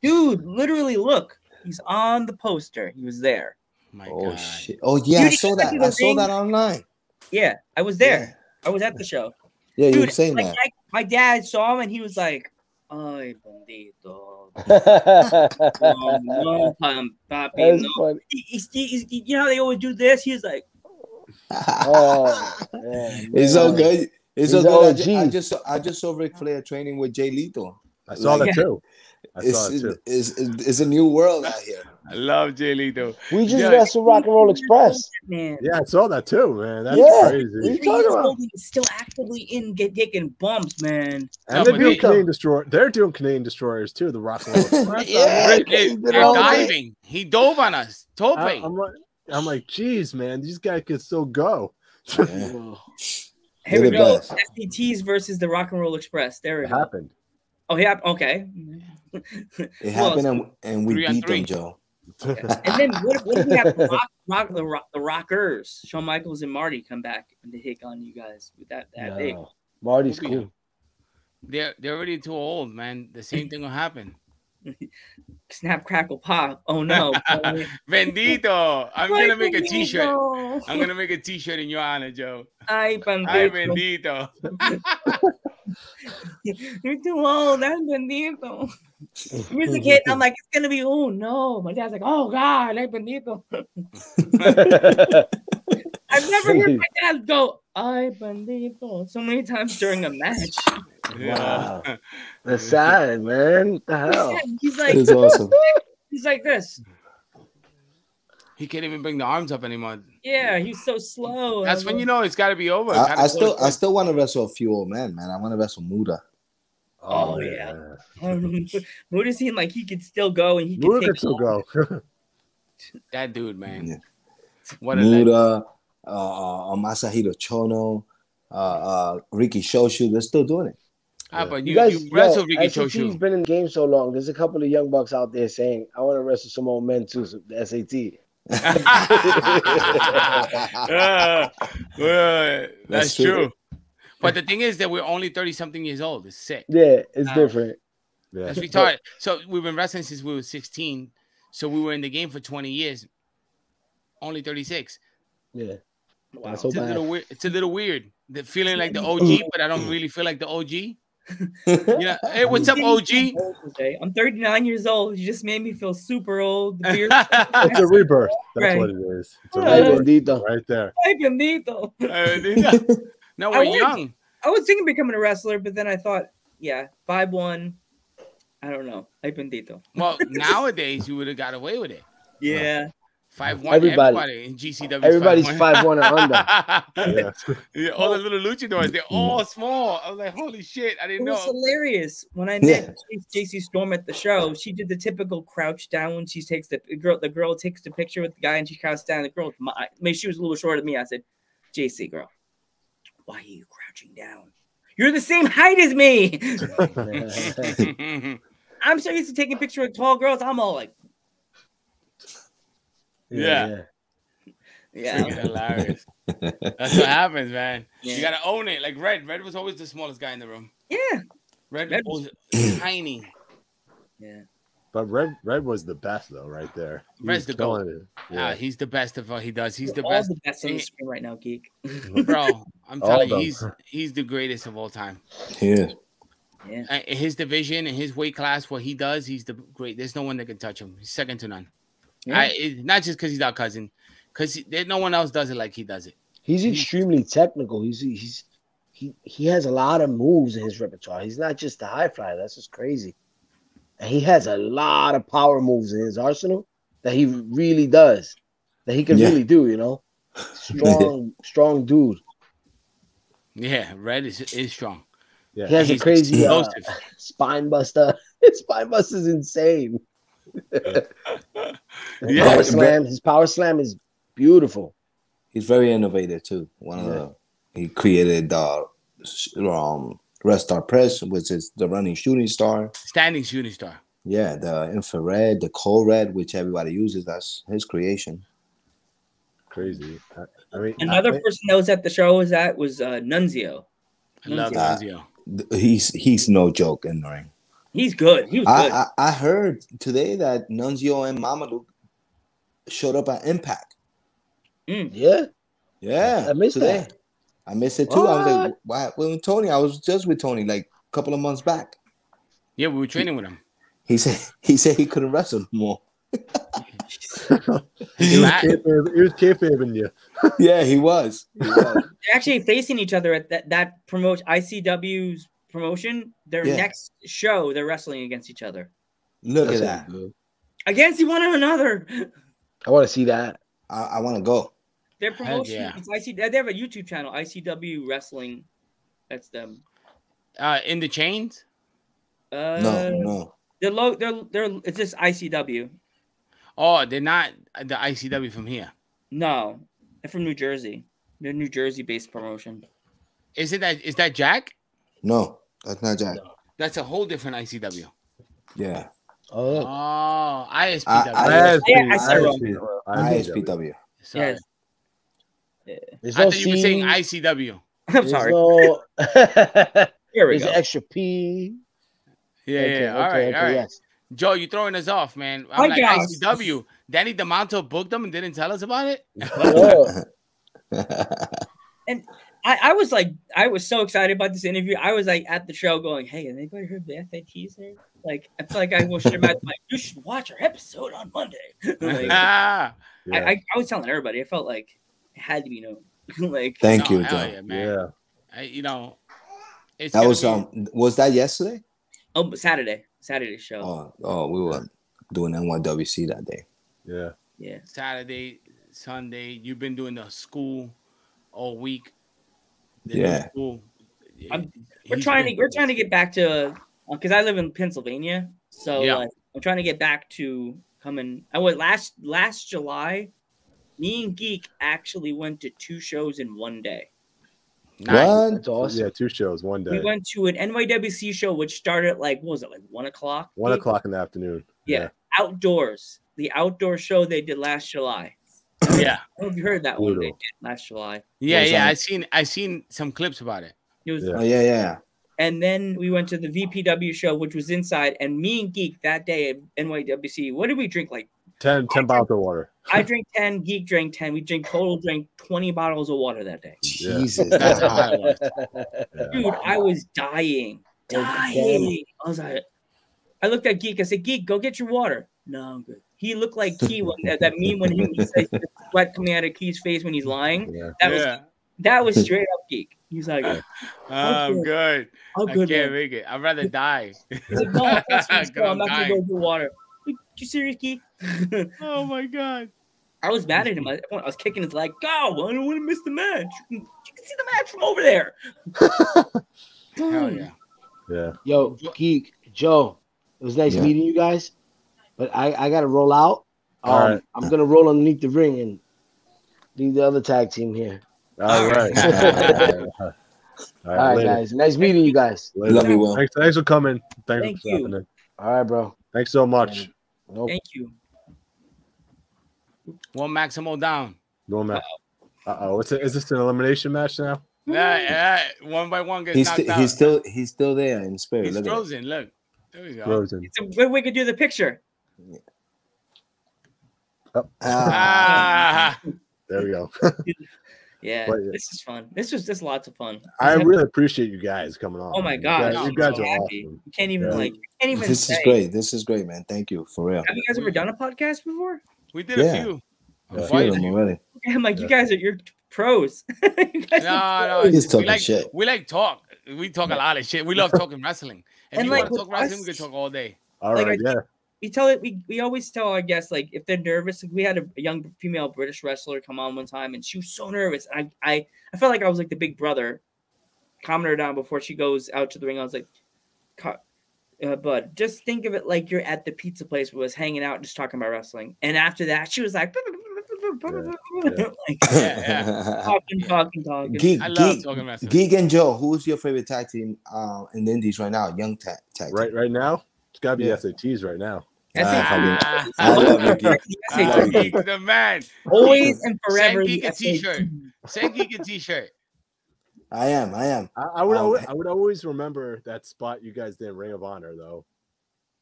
Dude, literally, look. He's on the poster. He was there. My God. Shit. Oh, yeah, I saw that. I saw that online. Yeah, I was there. I was at the show. Yeah, you were saying that. My dad saw him, and he was like, "Ay, bandito." No, papi, no. You know how they always do this? He's like, it's so good. It's so good. I just saw Ric Flair training with Jay Lethal. I saw that too. It's a new world out here. I love Jay Lethal. We just wrestled Rock and Roll Express. Man. Yeah, I saw that too, man. That's crazy. What are you talking about? He's still actively taking bumps, man. And they're doing Canadian Destroyer. They're doing Canadian Destroyers too. The Rock and Roll Express. They're diving. He dove on us. Tope. I'm like, geez, man, these guys could still go. Here we go. SCTs versus the Rock and Roll Express. There we go. Happened. Oh, yeah. Okay. It happened, and we beat them, Joe. Okay. And then what do we have? The Rockers, Shawn Michaels and Marty come back and they hit on you guys with that big. Marty's cool. They're already too old, man. The same thing will happen. Snap, crackle, pop. Oh no. Bendito. I'm gonna make a t-shirt. I'm gonna make a t-shirt in your honor, Joe. Ay, bendito. You're too old. That's bendito. Here's a kid. I'm like, it's gonna be. Oh no. My dad's like, oh God, ay bendito. I've never heard my dad go, ay bendito, so many times during a match. Wow. That's sad, man. What the hell? He's like, it's awesome. He's like this. He can't even bring the arms up anymore. Yeah, he's so slow. That's when you know it's got to be over. I still want to wrestle a few old men, man. I want to wrestle Muda. Oh yeah. Muda seemed like he could still go and he could still go. That dude, man. Yeah. What a Muda, Masahiro Chono, Ricky Shoshu, they're still doing it. But you wrestle Ricky Shoshu. He's been in the game so long. There's a couple of young bucks out there saying, I want to wrestle some old men too, so the SAT. That's true. But the thing is that we're only 30-something years old. It's sick. Yeah, it's different. Yeah. That's retarded. So we've been wrestling since we were 16. So we were in the game for 20 years. Only 36. Yeah. Wow. That's so bad. It's a little weird. The feeling like the OG, but I don't really feel like the OG. Yeah. Hey, what's up, OG? I'm 39 years old. You just made me feel super old. The beard. It's a rebirth. That's what it is. It's a rebirth right there. Ay, bendito. No, we're young. I was thinking of becoming a wrestler, but then I thought, 5'1". I don't know. Ay, bendito. Well, nowadays you would have got away with it. Yeah. 5'1", everybody in GCW. Everybody's 5'1" or under. Yeah, all the little luchadors, they're all small. I was like, holy shit, I didn't know. It was hilarious. When I met JC Storm at the show, she did the typical crouch down when she takes the girl takes the picture with the guy and she crouches down. The girl, she was a little shorter than me. I said, JC girl, why are you crouching down? You're the same height as me. I'm so used to taking pictures with tall girls. I'm all like, yeah. Hilarious. That's what happens, man. You gotta own it. Like Red was always the smallest guy in the room. Yeah, Red was tiny. Yeah, but Red was the best though, right there. Red's the goat. He's the best of what he does. He's the best on the screen right now, Geek. Bro, I'm telling you, he's the greatest of all time. He is. Yeah. His division and his weight class, what he does, he's the great. There's no one that can touch him. He's second to none. Yeah. Not just because he's our cousin, because no one else does it like he does it. He's extremely technical. He has a lot of moves in his repertoire. He's not just a high flyer. That's just crazy. And he has a lot of power moves in his arsenal that he really does. That he can really do, you know? Strong dude. Yeah, Red is strong. Yeah. He has a crazy spine buster. His spine buster is insane. His power slam is beautiful. He's very innovative too. He created Red Star Press, which is the running shooting star, standing shooting star. Yeah, the infrared, the cold red, which everybody uses. That's his creation. Crazy. I mean, another person that was at the show was Nunzio. I love Nunzio. He's no joke in the ring. He's good. He was good. I heard today that Nunzio and Mamadou showed up at Impact. Yeah. I missed that. I missed it too. What? I was like, why? Well, Tony, I was just with Tony like a couple of months back. Yeah, we were training with him. He said he couldn't wrestle more. He was kayfabing you. Yeah, he was. They're actually facing each other at that promotion, ICW's promotion, their Yeah. next show, they're wrestling against each other. Look That's at that. good. Against one another. I want to see that. I want to go. Their promotion, yeah. it's they have a YouTube channel, ICW Wrestling. That's them. In the chains? No. They're it's just ICW. Oh, they're not the ICW from here. No, they're from New Jersey. They're New Jersey-based promotion. Is that Jack? No, that's not Jack. That's a whole different ICW. Yeah. Oh, ISPW. ISPW. Sorry. Yes. There's I no thought you were saying C. ICW. I'm sorry. No... Here we There's go. an extra P. Yeah, Okay, yeah. All right. yes. Joe, you're throwing us off, man. I'm like, ICW. Danny DeMonto booked them and didn't tell us about it. And I was like, I was so excited about this interview. I was like at the show going, hey, has anybody heard the FATs there? Like, I feel like I will share my like, you should watch our episode on Monday. Like, I was telling everybody, I felt like it had to be known. Like, Thank you, hell Joe. yeah, man. It's That was gonna was that yesterday? Oh, Saturday show. Oh, we were doing NYWC that day. Yeah. Yeah. Saturday, Sunday. You've been doing the school all week. Yeah. School. We're trying to get back to because I live in Pennsylvania, so Yeah. I'm trying to get back to coming. I went last July. Me and Geek actually went to 2 shows in one day. Nice. What? That's awesome. Yeah, 2 shows one day. We went to an NYWC show, which started at like, what was it, like 1 o'clock? 1 o'clock in the afternoon. Yeah. Outdoors. The outdoor show they did last July. Yeah. I don't know if you heard that one they did last July. Yeah. I seen some clips about it. It was, Oh yeah. And then we went to the VPW show, which was inside. And me and Geek that day at NYWC, what did we drink? Like 10 bottles of water. I drank 10, Geek drank 10. We drank 20 bottles of water that day. Jesus. That's how hot it was. Dude, I was dying. I was like, I looked at Geek. I said, Geek, go get your water. No, I'm good. He looked like Key when that meme when he says the sweat coming out of Key's face when he's lying. Yeah. That was straight up Geek. He's like, I'm good. I'm I good, can't man. make it. I'd rather die. He's like, no, I'm I'm not gonna go get water. You serious, Geek? Oh my god. I was mad at him. I was kicking his leg. Go! I don't want to miss the match. You can see the match from over there. Hell yeah. Yeah. Yo, Geek, Joe, it was nice meeting you guys, but I got to roll out. All right. I'm going to roll underneath the ring and leave the other tag team here. All right. All right, guys. Nice meeting you guys. Love you, Will. Thanks for coming. Thank for you. stopping in. All right, bro. Thanks so much. Nope. Thank you. One Maximo down. Going back. Is this an elimination match now? Yeah. One by one gets knocked out. He's still there in spirit. He's Look at it. frozen. Look. There we go. Frozen. We could do the picture. There we go. Yeah, But, this is fun. This was just lots of fun. I really appreciate you guys coming on. Oh my god, You guys are happy. awesome. You can't even This say. is great. This is great, man. Thank you for real. Have you guys ever done a podcast before? We did a few. A few of them already. I'm like, you guys you're pros. No. He's talking we like, shit. We like talk. We talk a lot of shit. We love talking wrestling. If And you like want to talk with wrestling, us- we can talk all day. All Like, right, yeah. We always tell our guests, like, if they're nervous. Like, we had a young female British wrestler come on one time, and she was so nervous. I felt like I was like the big brother, calming her down before she goes out to the ring. I was like, bud, just think of it like you're at the pizza place where was hanging out, just talking about wrestling. And after that, she was like, talking. Geek, I love talking wrestling. Geek and Joe, who's your favorite tag team in the Indies right now? Young tag team. Right now, it's got to be SATs right now. I love you, Geek. I love you. Geek, the man. Always and forever. Send Geek a the t-shirt. Send Geek a t-shirt. I am. I would always remember that spot you guys did in Ring of Honor, though.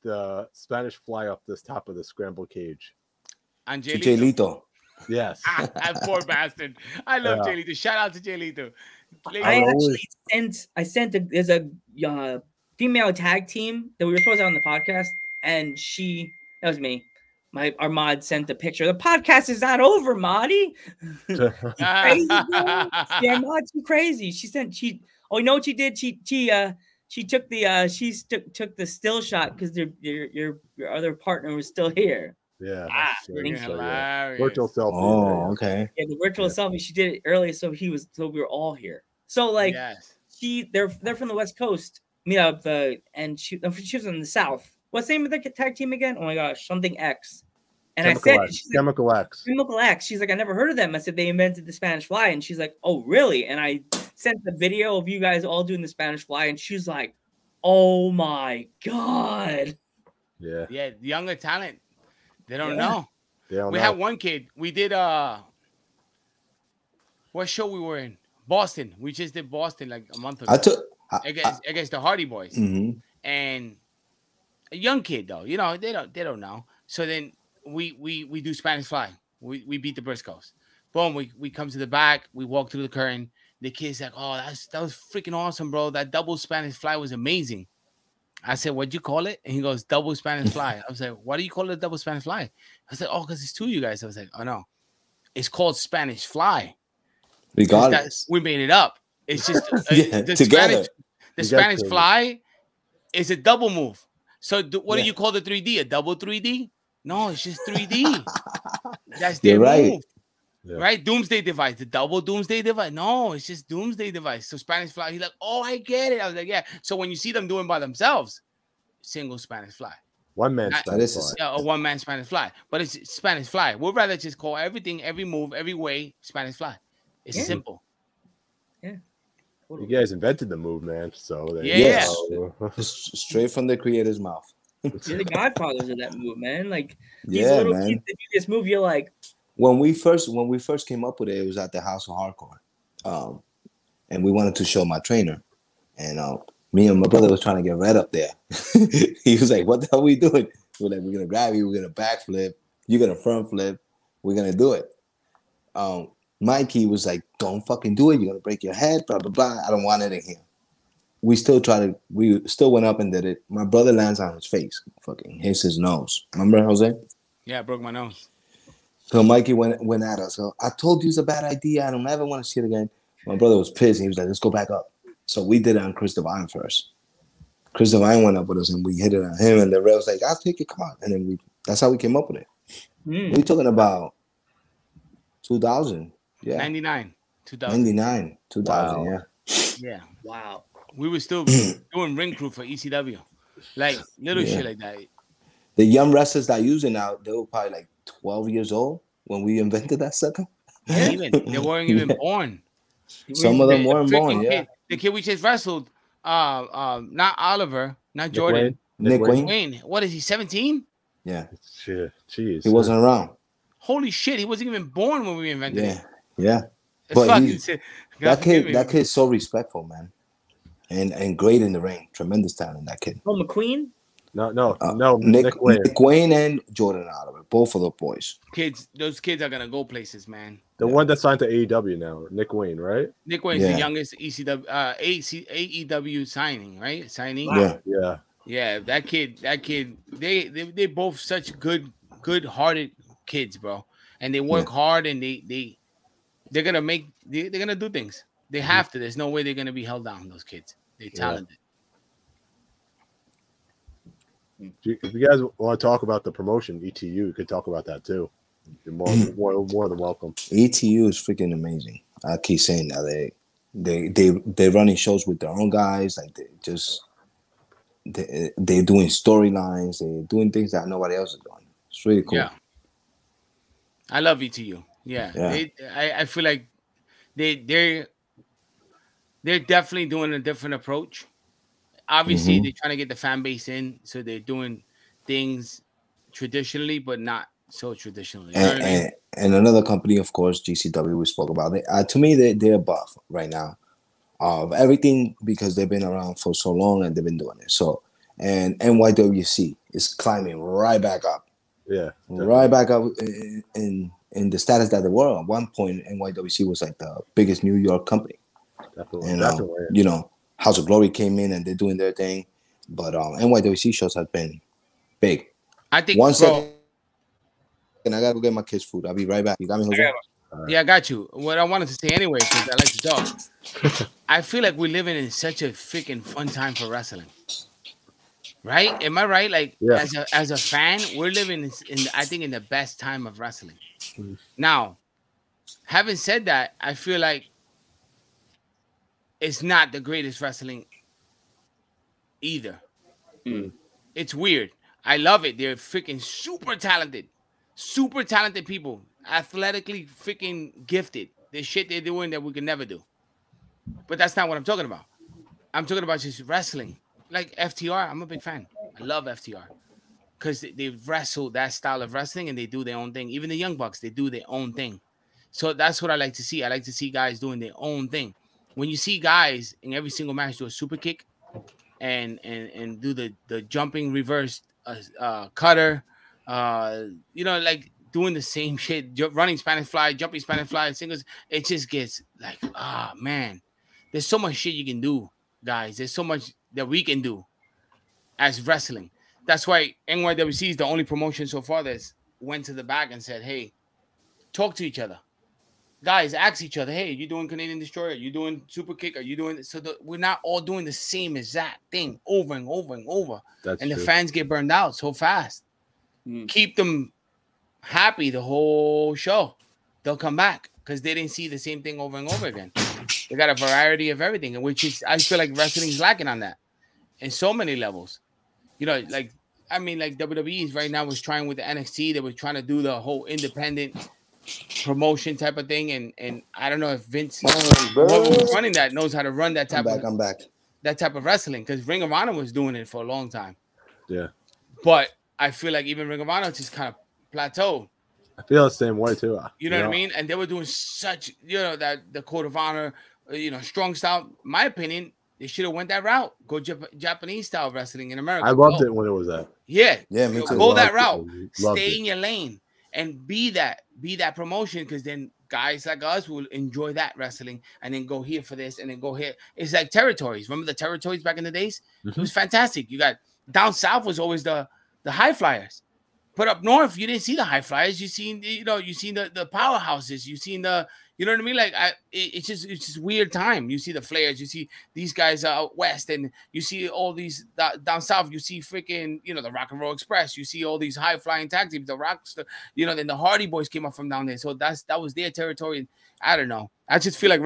The Spanish fly up this top of the scramble cage. Angelito. Yes. That poor bastard. I love Jay Lito. Shout out to Jay Lito. I sent there's a female tag team that we were supposed to have on the podcast, and that was me. Our mod sent the picture. The podcast is not over, Marty. Crazy, yeah, Mod's crazy. You know what she did? She she took the took the still shot because your other partner was still here. Yeah. Virtual selfie. Oh, okay. Yeah, the virtual selfie. She did it earlier, so we were all here. So like, they're from the West Coast. And she was in the South. What's the name of the tag team again? Oh my gosh, something X. And Chemical X. Chemical X. She's like, I never heard of them. I said they invented the Spanish Fly, and she's like, oh really? And I sent the video of you guys all doing the Spanish Fly, and she's like, oh my god. Yeah. Yeah, younger talent. They don't know. We had one kid. We did what show we were in? Boston. We just did Boston like a month ago. Against the Hardy Boys. Mm-hmm. And a young kid though, you know, they don't know. So then we do Spanish Fly. We beat the Briscoes. Boom, we come to the back, we walk through the curtain. The kid's like, oh, that was freaking awesome, bro. That double Spanish Fly was amazing. I said, what'd you call it? And he goes, double Spanish Fly. I was like, why do you call it a double Spanish Fly? I said, oh, because it's two of you guys. I was like, oh no, it's called Spanish Fly. Regardless, we made it up. It's just together. The Spanish Fly is a double move. So what do you call the 3D? A double 3D? No, it's just 3D. That's their move. Yeah. Right? Doomsday Device. The double Doomsday Device. No, it's just Doomsday Device. So Spanish Fly. He's like, oh, I get it. I was like, yeah. So when you see them doing by themselves, single Spanish Fly. One man Spanish Fly. Yeah, a one man Spanish Fly. But it's Spanish Fly. We'd rather just call everything, every move, every way Spanish Fly. It's simple. Yeah. You guys invented the move, man. So straight from the creator's mouth. You're the godfathers of that move, man. Like these little kids that do this move, you're like. When we first came up with it, it was at the House of Hardcore, and we wanted to show my trainer, and me and my brother was trying to get Red up there. He was like, "What the hell are we doing?" We're like, "We're gonna grab you. We're gonna backflip. You're gonna front flip. We're gonna do it." Mikey was like, "Don't fucking do it. You're gonna break your head." Blah blah blah. I don't want it in here. We still went up and did it. My brother lands on his face, fucking hits his nose. Remember, Jose? Yeah, I broke my nose. So Mikey went at us. So I told you it's a bad idea. I don't ever want to see it again. My brother was pissed. He was like, let's go back up. So we did it on Chris Divine first. Chris Divine went up with us and we hit it on him. And the ref was like, I'll take it. Come on. And then that's how we came up with it. We're talking about 2000. Yeah. 99. 2000. 99. 2000. Wow. Yeah. Yeah. Wow. We were still doing ring crew for ECW. Like little shit like that. The young wrestlers that use it now, they were probably like 12 years old when we invented that sucker. They weren't even born. Some of them weren't born. Yeah, the kid we just wrestled, not Oliver, not Jordan, Nick Wayne. What is he? 17? Yeah. Shit. Jeez. He wasn't around. Holy shit! He wasn't even born when we invented it. Yeah. But that kid's so respectful, man, and great in the ring. Tremendous talent, that kid. Oh, McQueen. No. Nick Wayne and Jordan Oliver, both of the boys. Those kids are gonna go places, man. The one that signed to AEW now, Nick Wayne, right? Nick Wayne's the youngest AEW signing, right? Signing. Wow. Yeah. That kid. They both such good-hearted kids, bro. And they work hard, and they're gonna do things. They have to. There's no way they're gonna be held down. Those kids. They're talented. If you guys want to talk about the promotion, ETU, you could talk about that too. You're more than welcome. ETU is freaking amazing. I keep saying that they're running shows with their own guys. Like they're doing storylines. They're doing things that nobody else is doing. It's really cool. Yeah, I love ETU. Yeah. I feel like they're definitely doing a different approach. Obviously, they're trying to get the fan base in, so they're doing things traditionally, but not so traditionally. You know what I mean? And another company, of course, GCW, we spoke about it. To me, they're above right now of everything because they've been around for so long and they've been doing it. So, and NYWC is climbing right back up. Yeah. Definitely. Right back up in the status that they were. At one point, NYWC was like the biggest New York company. Definitely. And, you know, House of Glory came in and they're doing their thing, but NYWC shows have been big. I think. One second, and I gotta go get my kids' food. I'll be right back. You got me, Jose? Yeah, I got you. What I wanted to say anyway, because I like to talk. I feel like we're living in such a freaking fun time for wrestling. Right? Am I right? Like as a fan, we're living in I think in the best time of wrestling. Now, having said that, I feel like it's not the greatest wrestling either. It's weird. I love it. They're freaking super talented people, athletically freaking gifted. There's shit they're doing that we can never do. But that's not what I'm talking about. I'm talking about just wrestling. Like FTR, I'm a big fan. I love FTR because they wrestle that style of wrestling and they do their own thing. Even the Young Bucks, they do their own thing. So that's what I like to see. I like to see guys doing their own thing. When you see guys in every single match do a super kick and do the jumping reverse cutter, like doing the same shit, running Spanish fly, jumping Spanish fly, singles, it just gets like, man, there's so much shit you can do, guys. There's so much that we can do as wrestling. That's why NYWC is the only promotion so far that's went to the back and said, hey, talk to each other. Guys, ask each other, hey, you doing Canadian Destroyer? You doing Super Kick? Are you doing this? So we're not all doing the same exact thing over and over and over. And the fans get burned out so fast. Keep them happy the whole show. They'll come back because they didn't see the same thing over and over again. They got a variety of everything, which is, I feel like wrestling is lacking on that in so many levels. Like WWE right now was trying with the NXT. They were trying to do the whole independent promotion type of thing, and I don't know if Vince whoever running that knows how to run that type that type of wrestling, because Ring of Honor was doing it for a long time. Yeah. But I feel like even Ring of Honor just kind of plateaued. I feel the same way too. You know what I mean? And they were doing such, that the Code of Honor, strong style. My opinion, they should have went that route. Go Japanese style wrestling in America. I loved it when it was that. Yeah, me too. Go that route. Stay in your lane and be that promotion, because then guys like us will enjoy that wrestling and then go here for this and then go here. It's like territories. Remember the territories back in the days? It was fantastic. You got down south was always the high flyers. But up north, you didn't see the high flyers. You seen, you seen the powerhouses. You seen the, you know what I mean? Like it's just weird time. You see the Flares. You see these guys out west, and you see all these down south. You see freaking, the Rock and Roll Express. You see all these high flying tag teams. The Rocks, then the Hardy Boys came up from down there. So that was their territory. I don't know. I just feel like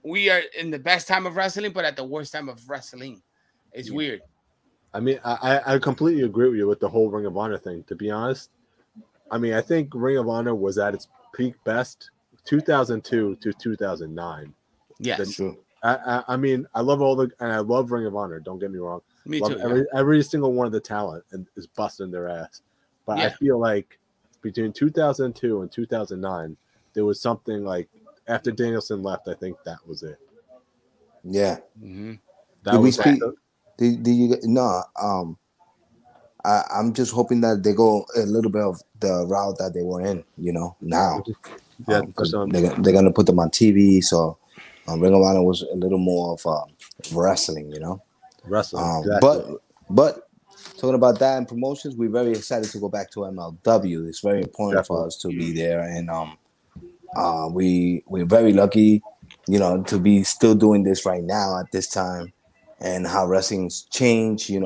we are in the best time of wrestling, but at the worst time of wrestling. It's weird. I mean, I completely agree with you with the whole Ring of Honor thing, to be honest. I mean, I think Ring of Honor was at its peak best 2002 to 2009. Yeah, that's true. I mean, I love Ring of Honor. Don't get me wrong. Me love too. Every single one of the talent is busting their ass. But I feel like between 2002 and 2009, there was something like after Danielson left. I think that was it. Yeah. Mm-hmm. Did we speak? I'm just hoping that they go a little bit of the route that they were in, now. Yeah, they're gonna put them on TV, so Ring of Honor was a little more of wrestling, Wrestling. Exactly. But talking about that and promotions, we're very excited to go back to MLW. It's very important for us to be there, and we're very lucky, to be still doing this right now at this time. And how wrestling's changed, and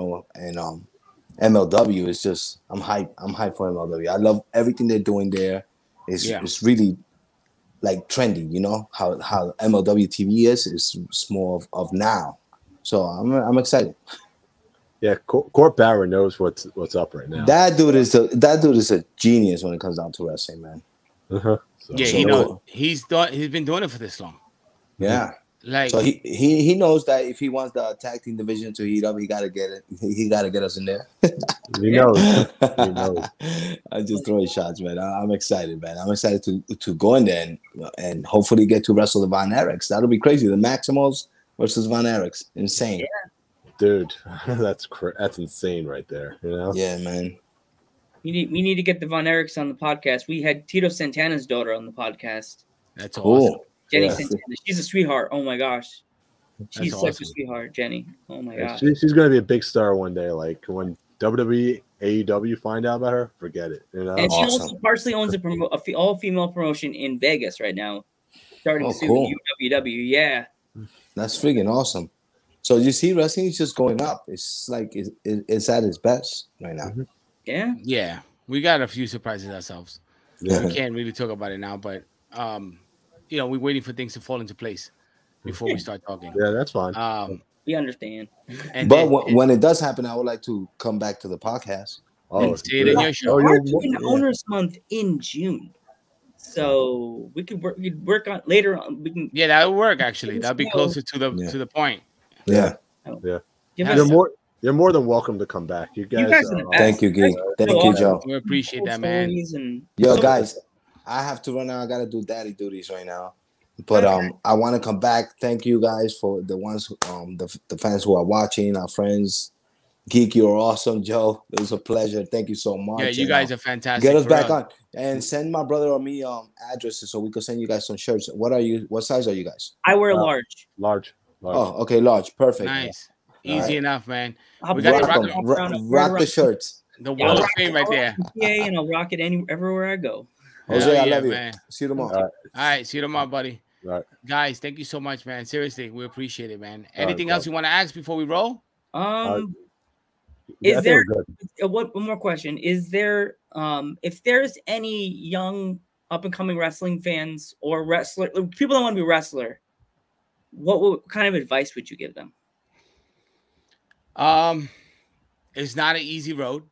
MLW is just, I'm hyped for MLW. I love everything they're doing there. It's really like trendy, how MLW TV is more of now. So I'm excited. Yeah, Court Bauer knows what's up right now. That dude is a genius when it comes down to wrestling, man. He knows. He's been doing it for this long. Yeah. Like, so he knows that if he wants the tag team division to heat up, he gotta get it. He gotta get us in there. He knows. He knows. I'm just throwing shots, man. I'm excited, man. I'm excited to go in there and hopefully get to wrestle the Von Erichs. That'll be crazy. The Maximals versus Von Erichs. Insane. Yeah. Dude, that's insane right there. Yeah, man. We need to get the Von Erichs on the podcast. We had Tito Santana's daughter on the podcast. That's awesome. Jenny Santana. She's a sweetheart. Oh my gosh. She's such a sweetheart, Jenny. Oh my gosh. She's going to be a big star one day. Like when WWE AEW find out about her, forget it. You know? And she also partially owns a all-female promotion in Vegas right now, starting soon. Cool. UWW, yeah. That's freaking awesome. So you see, wrestling is just going up. It's like it's at its best right now. Yeah. Yeah. We got a few surprises ourselves. Yeah. We can't really talk about it now, but you know, we're waiting for things to fall into place before we start talking. Yeah, that's fine. We understand. But when it does happen, I would like to come back to the podcast. And see it in your show. We're doing Owners Month in June. So we could work on later on. We can. Yeah, that would work actually. That'd be closer to the point. Yeah. Yeah. Give You're more than welcome to come back. You guys. Thank you, Geek. Thank you, Joe. We appreciate that, man. Yo, guys, I have to run now. I gotta do daddy duties right now. But I want to come back. Thank you guys for the ones, the fans who are watching, our friends. Geek, you're awesome, Joe. It was a pleasure. Thank you so much. Yeah, you guys are fantastic. Get us back on and send my brother or me addresses so we can send you guys some shirts. What size are you guys? I wear large. Large. Oh, okay, large. Perfect. Nice. Easy enough, man. We got rock the shirts. The wall of fame right there. Yeah, and I'll rock it everywhere I go. Jose, I love you. Man. See you tomorrow. All right, see you tomorrow, buddy. Right. Guys, thank you so much, man. Seriously, we appreciate it, man. Anything else you want to ask before we roll? Is there one more question? Is there if there's any young up and coming wrestling fans or people that want to be wrestler, what kind of advice would you give them? It's not an easy road.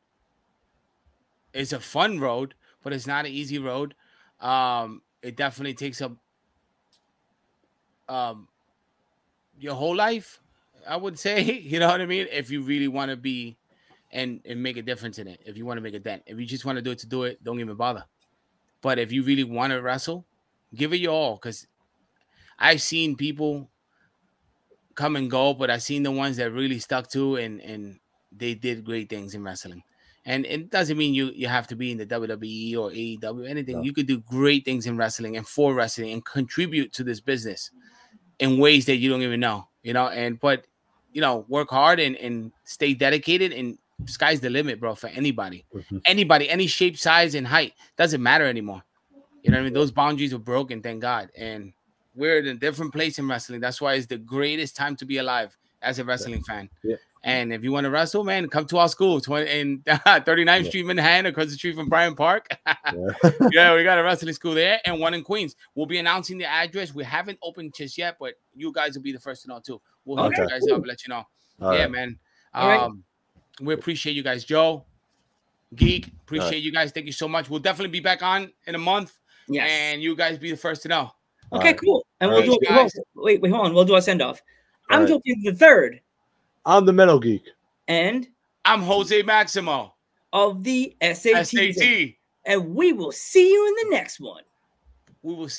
It's a fun road, but it's not an easy road. It definitely takes up your whole life, I would say. You know what I mean? If you really want to be and make a difference in it, if you want to make a dent, if you just want to do it, don't even bother. But if you really want to wrestle, give it your all. Because I've seen people come and go, but I've seen the ones that really stuck to and they did great things in wrestling. And it doesn't mean you have to be in the WWE or AEW, anything. No. You could do great things in wrestling and for wrestling and contribute to this business in ways that you don't even know, you know, but work hard and stay dedicated, and sky's the limit, bro, for anybody. Mm-hmm. Anybody, any shape, size, and height, doesn't matter anymore. You know what I mean? Those boundaries are broken, thank God. And we're in a different place in wrestling. That's why it's the greatest time to be alive as a wrestling fan. Yeah. And if you want to wrestle, man, come to our school, 39th Street, Manhattan, across the street from Bryant Park. Yeah, we got a wrestling school there and one in Queens. We'll be announcing the address. We haven't opened just yet, but you guys will be the first to know too. We'll hook you guys up and let you know. All man. We appreciate you guys. Joe, Geek, appreciate you guys. Thank you so much. We'll definitely be back on in a month. Yes. And you guys be the first to know. Okay, cool. And we'll do wait, hold on. We'll do a send-off. I'm Joking the third. I'm the Metal Geek. And I'm Jose Maximo of the SAT. And we will see you in the next one. We will see